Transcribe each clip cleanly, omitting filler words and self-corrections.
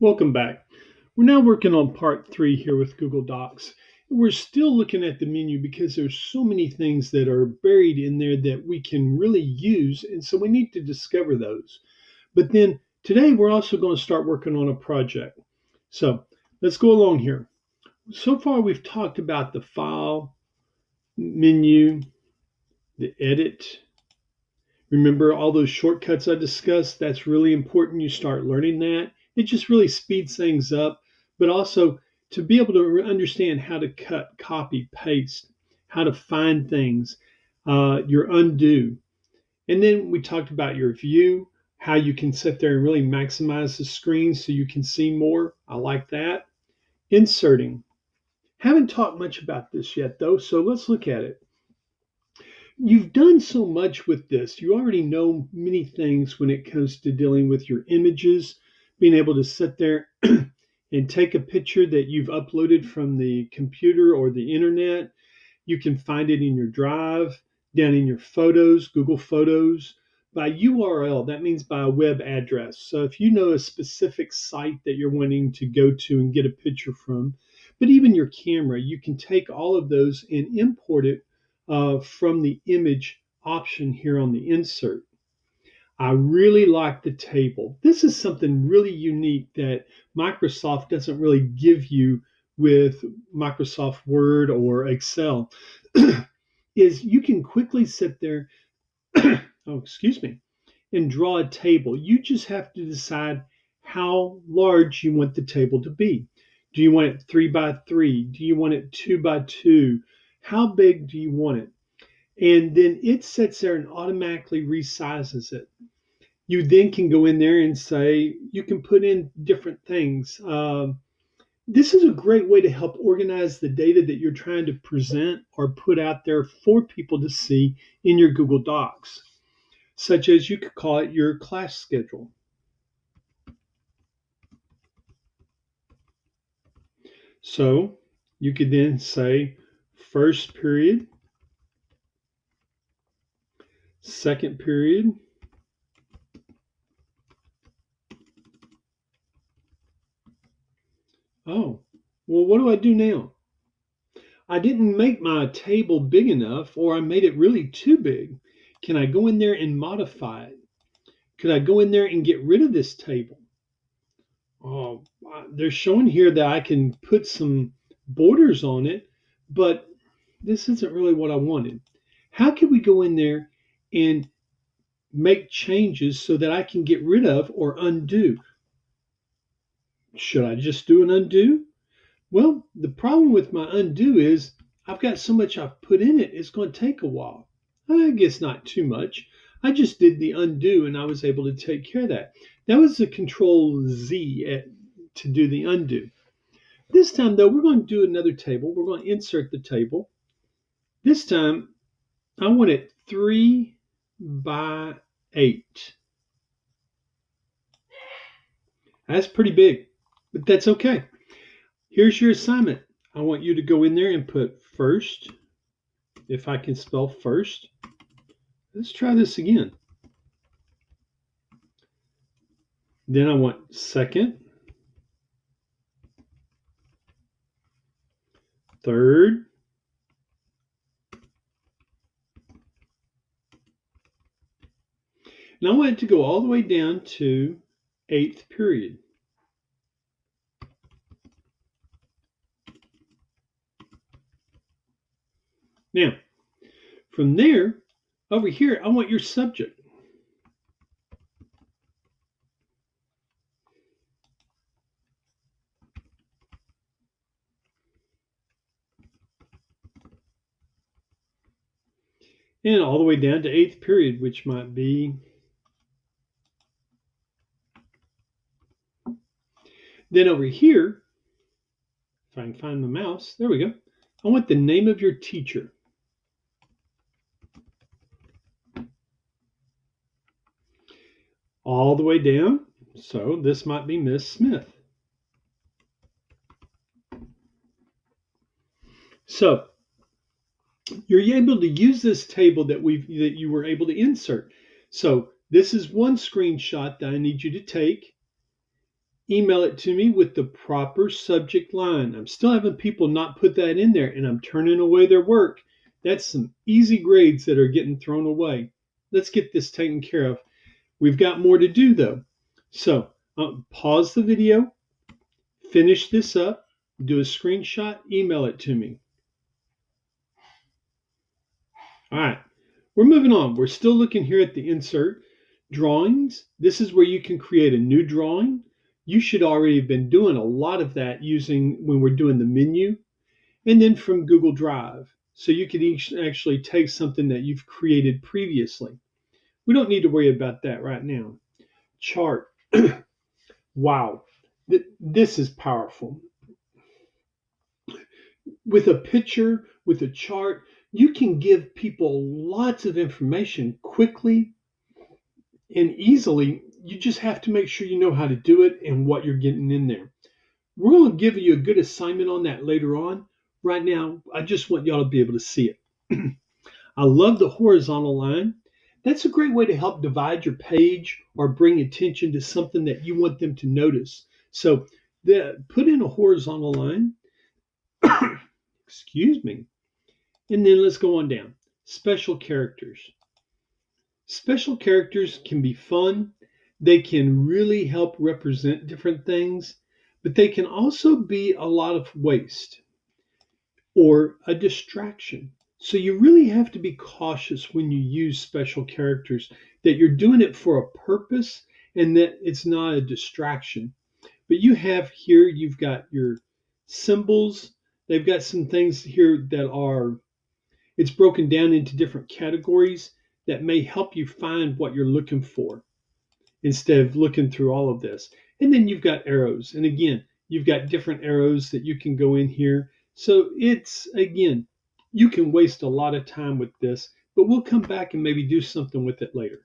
Welcome back. We're now working on part 3 here with Google Docs. We're still looking at the menu because there's so many things that are buried in there that we can really use, and so we need to discover those. But then today we're also going to start working on a project. So let's go along here. So far we've talked about the file, menu, the edit. Remember all those shortcuts I discussed? That's really important. You start learning that. It just really speeds things up, but also to be able to understand how to cut, copy, paste, how to find things, your undo. And then we talked about your view, how you can sit there and really maximize the screen so you can see more. I like that. Inserting. Haven't talked much about this yet though, so let's look at it. You've done so much with this. You already know many things when it comes to dealing with your images, being able to sit there and take a picture that you've uploaded from the computer or the internet. You can find it in your drive, down in your photos, Google Photos, by URL. That means by a web address. So if you know a specific site that you're wanting to go to and get a picture from, but even your camera, you can take all of those and import it from the image option here on the insert. I really like the table. This is something really unique that Microsoft doesn't really give you with Microsoft Word or Excel. Is you can quickly sit there, oh, excuse me, and draw a table. You just have to decide how large you want the table to be. Do you want it 3 by 3? Do you want it 2 by 2? How big do you want it? And then it sits there and automatically resizes it. You then can go in there and say, you can put in different things. This is a great way to help organize the data that you're trying to present or put out there for people to see in your Google Docs, such as you could call it your class schedule. So you could then say first period, second period, oh, well, what do I do now? I didn't make my table big enough, or I made it really too big. Can I go in there and modify it? Could I go in there and get rid of this table? Oh, they're showing here that I can put some borders on it, but this isn't really what I wanted. How can we go in there and make changes so that I can get rid of or undo? Should I just do an undo? Well, the problem with my undo is I've got so much I've put in it, it's going to take a while. I guess not too much. I just did the undo and I was able to take care of that. That was the Control Z to do the undo. This time, though, we're going to do another table. We're going to insert the table. This time, I want it 3 by 8. That's pretty big, but that's okay. Here's your assignment. I want you to go in there and put first, if I can spell first. Let's try this again. Then I want second, third, and I want it to go all the way down to 8th period. Now, from there, over here, I want your subject. And all the way down to 8th period, which might be. Then over here, if I can find my mouse, there we go. I want the name of your teacher. All the way down. So this might be Miss Smith. So you're able to use this table that you were able to insert. So this is one screenshot that I need you to take. email it to me with the proper subject line. I'm still having people not put that in there, and I'm turning away their work. That's some easy grades that are getting thrown away. Let's get this taken care of. We've got more to do though. So pause the video, finish this up, do a screenshot, email it to me. All right, we're moving on. We're still looking here at the insert. Drawings. This is where you can create a new drawing. You should already have been doing a lot of that using when we're doing the menu. And then from Google Drive. So you could actually take something that you've created previously. We don't need to worry about that right now. Chart. Wow, this is powerful. With a picture, with a chart, you can give people lots of information quickly and easily. You just have to make sure you know how to do it and what you're getting in there. We're going to give you a good assignment on that later on. Right now, I just want y'all to be able to see it. I love the horizontal line. That's a great way to help divide your page or bring attention to something that you want them to notice. So put in a horizontal line. Excuse me. And then let's go on down. Special characters. Special characters can be fun. They can really help represent different things, but they can also be a lot of waste or a distraction. So you really have to be cautious when you use special characters, that you're doing it for a purpose and that it's not a distraction. But you have here, you've got your symbols. They've got some things here that are, it's broken down into different categories that may help you find what you're looking for instead of looking through all of this. And then you've got arrows. And again, you've got different arrows that you can go in here. So it's, again, you can waste a lot of time with this, but we'll come back and maybe do something with it later.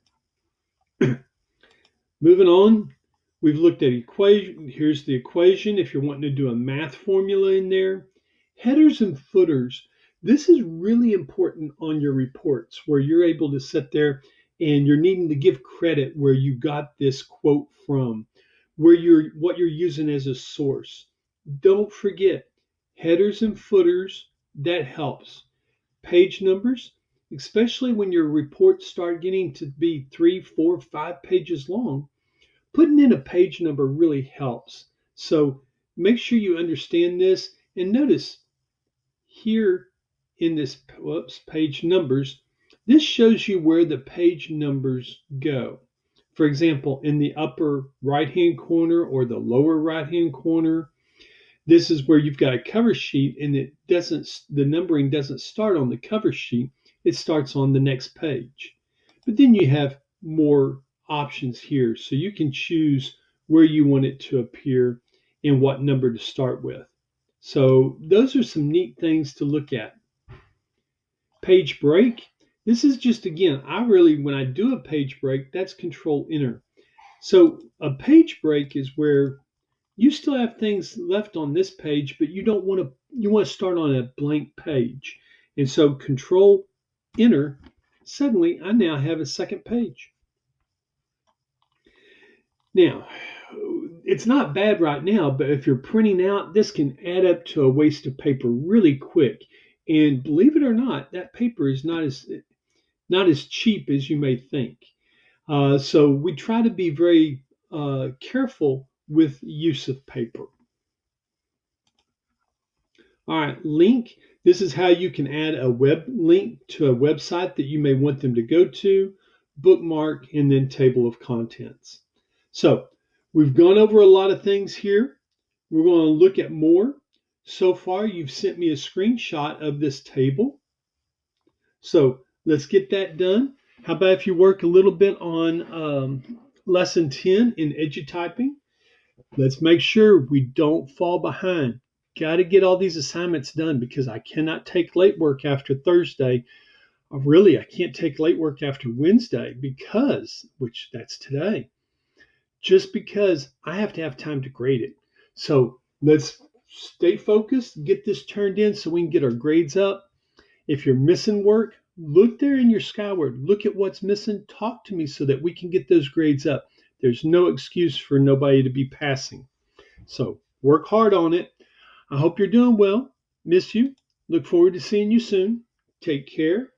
Moving on, we've looked at equation. Here's the equation if you're wanting to do a math formula in there. Headers and footers. This is really important on your reports where you're able to sit there and you're needing to give credit where you got this quote from, what you're using as a source. Don't forget headers and footers. That helps. Page numbers, especially when your reports start getting to be 3, 4, 5 pages long. Putting in a page number really helps. So make sure you understand this and notice here in this page numbers, this shows you where the page numbers go. For example, in the upper right-hand corner or the lower right-hand corner, this is where you've got a cover sheet and the numbering doesn't start on the cover sheet. It starts on the next page. But then you have more options here. So you can choose where you want it to appear and what number to start with. So those are some neat things to look at. Page break. This is just, again, when I do a page break, that's Control Enter. So a page break is where you still have things left on this page, but you want to start on a blank page. And so Control Enter, suddenly I now have a second page. Now, it's not bad right now, but if you're printing out, this can add up to a waste of paper really quick. And believe it or not, that paper is not as cheap as you may think. So we try to be very careful with use of paper. All right, link. This is how you can add a web link to a website that you may want them to go to, bookmark, and then table of contents. So we've gone over a lot of things here. We're going to look at more. So far, you've sent me a screenshot of this table. So let's get that done. How about if you work a little bit on lesson 10 in EduTyping? Let's make sure we don't fall behind. Got to get all these assignments done because I cannot take late work after Thursday. Really, I can't take late work after Wednesday which that's today, just because I have to have time to grade it. So let's stay focused, get this turned in so we can get our grades up. If you're missing work, look there in your Skyward. Look at what's missing. Talk to me so that we can get those grades up. There's no excuse for nobody to be passing. So work hard on it. I hope you're doing well. Miss you. Look forward to seeing you soon. Take care